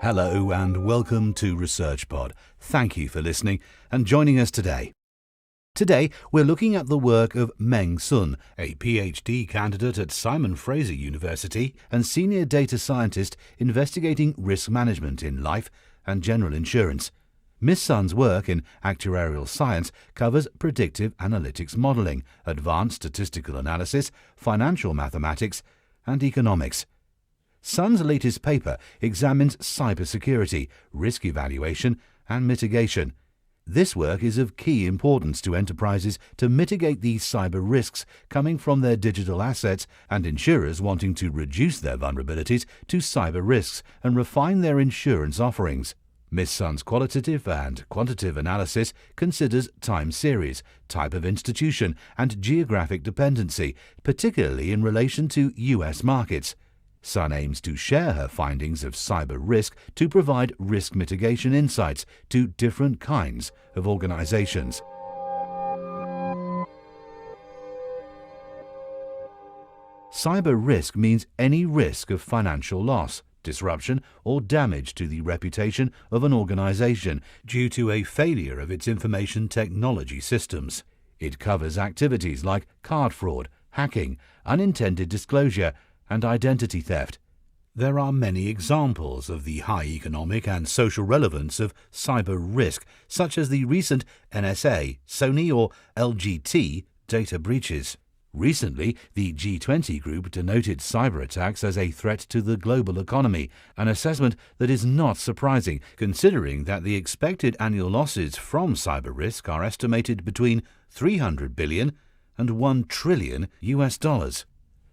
Hello and welcome to ResearchPod. Thank you for listening and joining us today. Today, we're looking at the work of Meng Sun, a PhD candidate at Simon Fraser University and senior data scientist investigating risk management in life and general insurance. Ms. Sun's work in actuarial science covers predictive analytics modeling, advanced statistical analysis, financial mathematics, and economics. Sun's latest paper examines cybersecurity, risk evaluation, and mitigation. This work is of key importance to enterprises to mitigate these cyber risks coming from their digital assets and insurers wanting to reduce their vulnerabilities to cyber risks and refine their insurance offerings. Ms. Sun's qualitative and quantitative analysis considers time series, type of institution, and geographic dependency, particularly in relation to U.S. markets. Sun aims to share her findings of cyber risk to provide risk mitigation insights to different kinds of organizations. Cyber risk means any risk of financial loss, disruption, or damage to the reputation of an organization due to a failure of its information technology systems. It covers activities like card fraud, hacking, unintended disclosure, and identity theft. There are many examples of the high economic and social relevance of cyber risk, such as the recent NSA, Sony or LGT data breaches. Recently, the G20 group denoted cyber attacks as a threat to the global economy, an assessment that is not surprising considering that the expected annual losses from cyber risk are estimated between $300 billion and $1 trillion.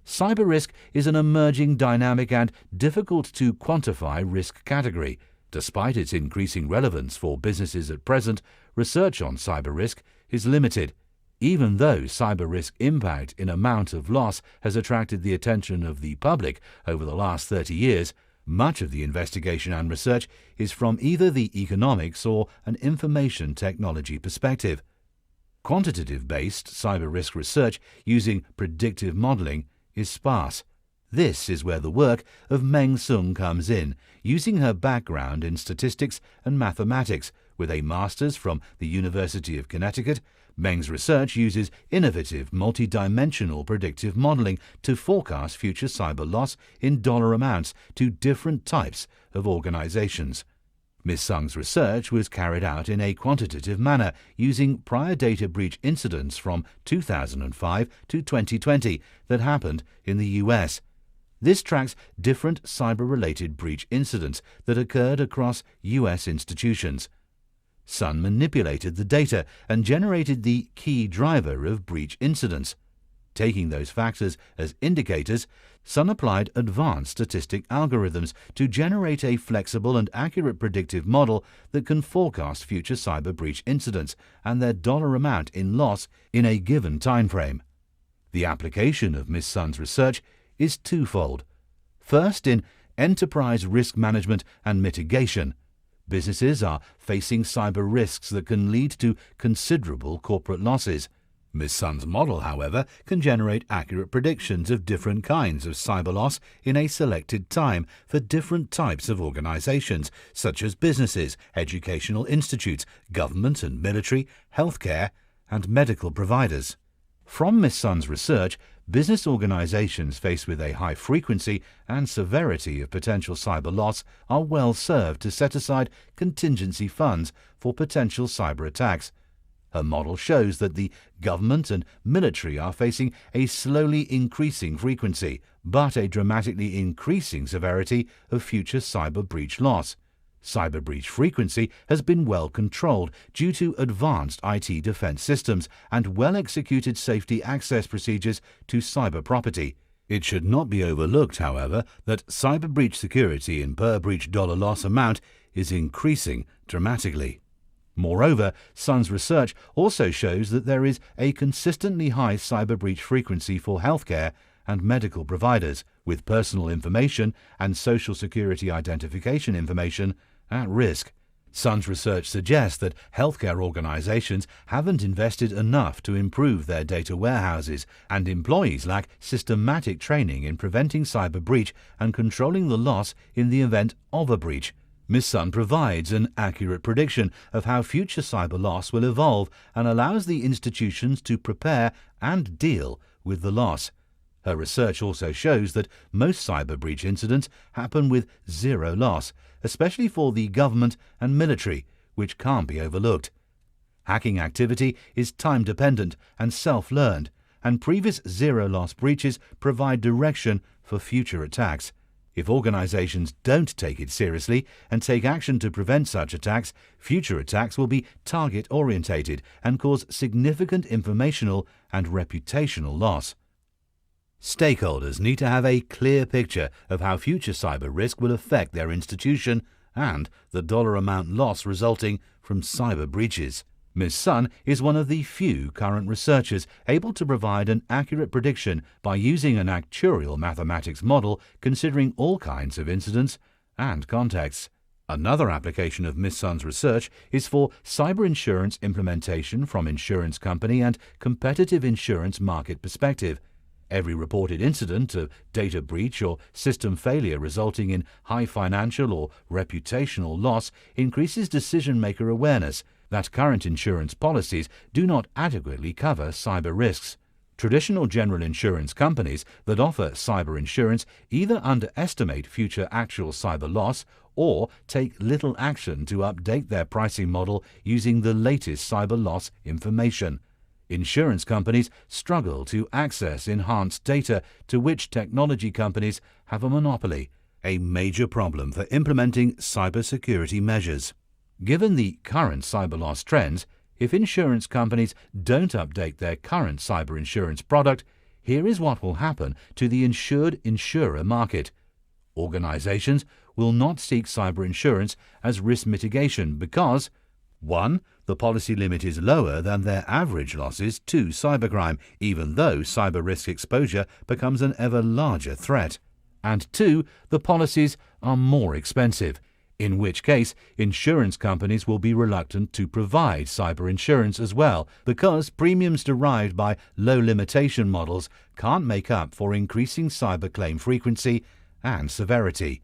Cyber risk is an emerging, dynamic and difficult to quantify risk category. Despite its increasing relevance for businesses at present, research on cyber risk is limited. Even though cyber risk impact in amount of loss has attracted the attention of the public over the last 30 years, much of the investigation and research is from either the economics or an information technology perspective. Quantitative-based cyber risk research using predictive modeling is sparse. This is where the work of Meng Sun comes in, using her background in statistics and mathematics. With a master's from the University of Connecticut, Meng's research uses innovative multidimensional predictive modeling to forecast future cyber loss in dollar amounts to different types of organizations. Ms. Sun's research was carried out in a quantitative manner using prior data breach incidents from 2005 to 2020 that happened in the US. This tracks different cyber-related breach incidents that occurred across US institutions. Sun manipulated the data and generated the key driver of breach incidents. Taking those factors as indicators, Sun applied advanced statistic algorithms to generate a flexible and accurate predictive model that can forecast future cyber breach incidents and their dollar amount in loss in a given time frame. The application of Ms. Sun's research is twofold. First, in enterprise risk management and mitigation. Businesses are facing cyber risks that can lead to considerable corporate losses. Ms. Sun's model, however, can generate accurate predictions of different kinds of cyber loss in a selected time for different types of organizations, such as businesses, educational institutes, government and military, healthcare, and medical providers. From Ms. Sun's research, business organizations faced with a high frequency and severity of potential cyber loss are well served to set aside contingency funds for potential cyber attacks. Her model shows that the government and military are facing a slowly increasing frequency, but a dramatically increasing severity of future cyber breach loss. Cyber breach frequency has been well controlled due to advanced IT defense systems and well-executed safety access procedures to cyber property. It should not be overlooked, however, that cyber breach security in per breach dollar loss amount is increasing dramatically. Moreover, Sun's research also shows that there is a consistently high cyber breach frequency for healthcare and medical providers, with personal information and social security identification information at risk. Sun's research suggests that healthcare organizations haven't invested enough to improve their data warehouses, and employees lack systematic training in preventing cyber breach and controlling the loss in the event of a breach. Ms. Sun provides an accurate prediction of how future cyber loss will evolve and allows the institutions to prepare and deal with the loss. Her research also shows that most cyber breach incidents happen with zero loss, especially for the government and military, which can't be overlooked. Hacking activity is time-dependent and self-learned, and previous zero-loss breaches provide direction for future attacks. If organizations don't take it seriously and take action to prevent such attacks, future attacks will be target-orientated and cause significant informational and reputational loss. Stakeholders need to have a clear picture of how future cyber risk will affect their institution and the dollar amount loss resulting from cyber breaches. Ms. Sun is one of the few current researchers able to provide an accurate prediction by using an actuarial mathematics model considering all kinds of incidents and contexts. Another application of Ms. Sun's research is for cyber insurance implementation from insurance company and competitive insurance market perspective. Every reported incident of data breach or system failure resulting in high financial or reputational loss increases decision-maker awareness that current insurance policies do not adequately cover cyber risks. Traditional general insurance companies that offer cyber insurance either underestimate future actual cyber loss or take little action to update their pricing model using the latest cyber loss information. Insurance companies struggle to access enhanced data to which technology companies have a monopoly, a major problem for implementing cybersecurity measures. Given the current cyber loss trends, if insurance companies don't update their current cyber insurance product, here is what will happen to the insured insurer market. Organizations will not seek cyber insurance as risk mitigation because 1. The policy limit is lower than their average losses to cybercrime, even though cyber risk exposure becomes an ever larger threat. And 2. The policies are more expensive, in which case insurance companies will be reluctant to provide cyber insurance as well because premiums derived by low limitation models can't make up for increasing cyber claim frequency and severity.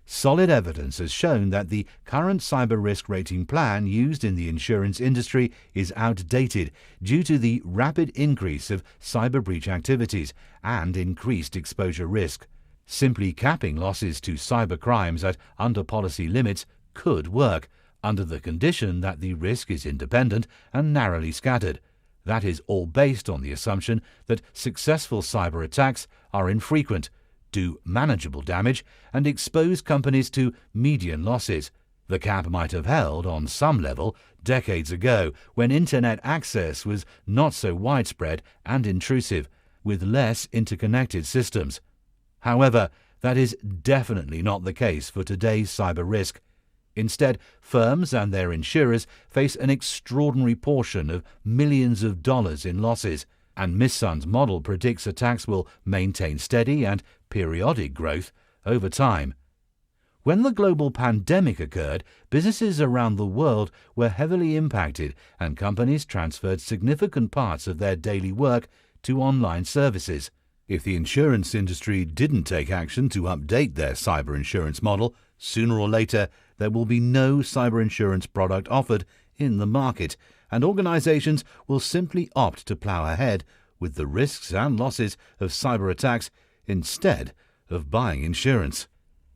Solid evidence has shown that the current cyber risk rating plan used in the insurance industry is outdated due to the rapid increase of cyber breach activities and increased exposure risk. Simply capping losses to cyber crimes at under-policy limits could work, under the condition that the risk is independent and narrowly scattered. That is all based on the assumption that successful cyber attacks are infrequent, do manageable damage, and expose companies to median losses. The cap might have held on some level decades ago when Internet access was not so widespread and intrusive, with less interconnected systems. However, that is definitely not the case for today's cyber risk. Instead, firms and their insurers face an extraordinary portion of millions of dollars in losses, and Ms. Sun's model predicts attacks will maintain steady and periodic growth over time. When the global pandemic occurred, businesses around the world were heavily impacted and companies transferred significant parts of their daily work to online services. If the insurance industry didn't take action to update their cyber insurance model, sooner or later there will be no cyber insurance product offered in the market, and organizations will simply opt to plow ahead with the risks and losses of cyber attacks instead of buying insurance.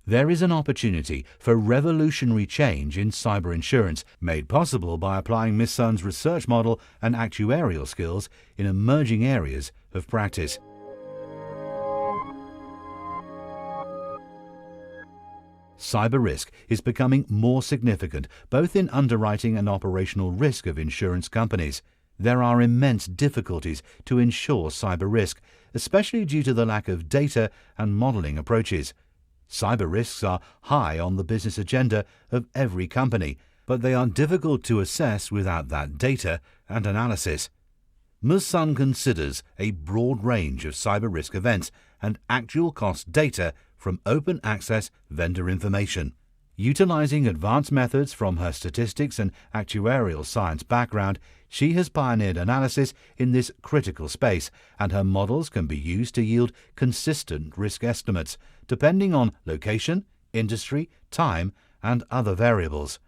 There is an opportunity for revolutionary change in cyber insurance made possible by applying Ms. Sun's research model and actuarial skills in emerging areas of practice. Cyber risk is becoming more significant both in underwriting and operational risk of insurance companies. There are immense difficulties to insure cyber risk, especially due to the lack of data and modeling approaches. Cyber risks are high on the business agenda of every company, but they are difficult to assess without that data and analysis. Ms. Sun considers a broad range of cyber risk events and actual cost data from open access vendor information. Utilizing advanced methods from her statistics and actuarial science background, she has pioneered analysis in this critical space, and her models can be used to yield consistent risk estimates, depending on location, industry, time, and other variables.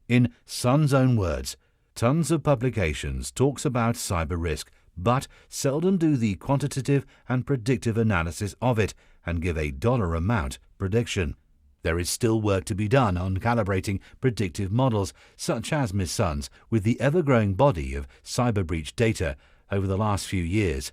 In Sun's own words, tons of publications talks about cyber risk, but seldom do the quantitative and predictive analysis of it and give a dollar amount prediction. There is still work to be done on calibrating predictive models, such as Ms. Sun's, with the ever-growing body of cyber breach data over the last few years.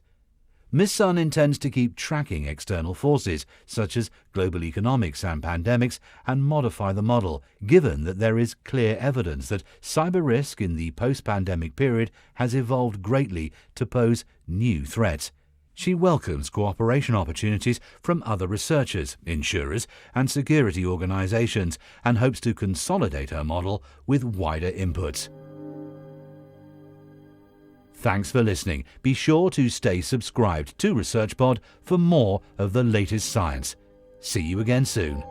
Ms. Sun intends to keep tracking external forces, such as global economics and pandemics, and modify the model, given that there is clear evidence that cyber risk in the post-pandemic period has evolved greatly to pose new threats. She welcomes cooperation opportunities from other researchers, insurers, and security organizations, and hopes to consolidate her model with wider inputs. Thanks for listening. Be sure to stay subscribed to ResearchPod for more of the latest science. See you again soon.